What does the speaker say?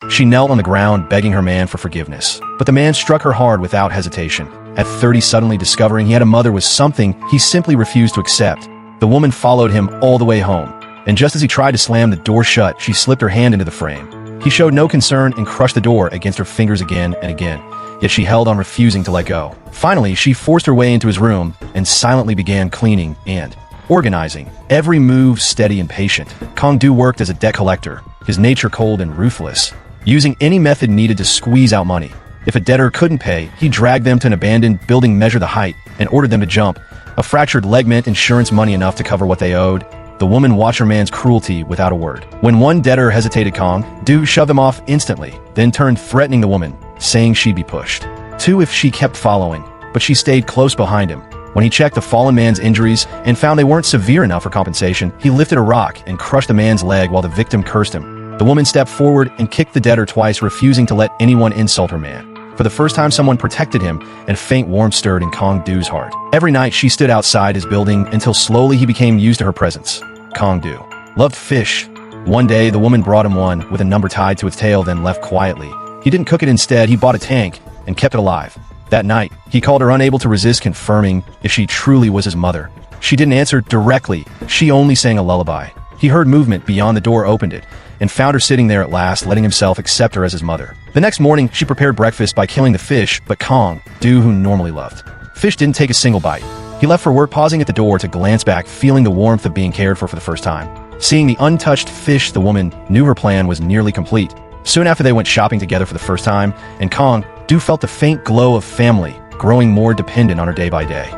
She knelt on the ground, begging her man for forgiveness. But the man struck her hard without hesitation. At 30, suddenly discovering he had a mother was something he simply refused to accept. The woman followed him all the way home, and just as he tried to slam the door shut, she slipped her hand into the frame. He showed no concern and crushed the door against her fingers again and again, yet she held on, refusing to let go. Finally, she forced her way into his room and silently began cleaning and organizing. Every move steady and patient. Kong-do worked as a debt collector, his nature cold and ruthless, using any method needed to squeeze out money. If a debtor couldn't pay, he dragged them to an abandoned building, measured the height, and ordered them to jump. A fractured leg meant insurance money enough to cover what they owed. The woman watched her man's cruelty without a word. When one debtor hesitated, Kong-do shoved him off instantly, then turned, threatening the woman, saying she'd be pushed too if she kept following, but she stayed close behind him. When he checked the fallen man's injuries and found they weren't severe enough for compensation, he lifted a rock and crushed the man's leg while the victim cursed him. The woman stepped forward and kicked the debtor twice, refusing to let anyone insult her man. For the first time, someone protected him, and faint warmth stirred in Kong-do's heart. Every night, she stood outside his building until slowly he became used to her presence. Kong-do loved fish. One day, the woman brought him one with a number tied to its tail, then left quietly. He didn't cook it. Instead, he bought a tank and kept it alive. That night, he called her, unable to resist, confirming if she truly was his mother. She didn't answer directly. She only sang a lullaby. He heard movement beyond the door, opened it, and found her sitting there at last, letting himself accept her as his mother. The next morning, she prepared breakfast by killing the fish, but Kong-do, who normally loved fish, didn't take a single bite. He left for work, pausing at the door to glance back, feeling the warmth of being cared for the first time. Seeing the untouched fish, the woman knew her plan was nearly complete. Soon after, they went shopping together for the first time, and Kong-do felt the faint glow of family, growing more dependent on her day by day.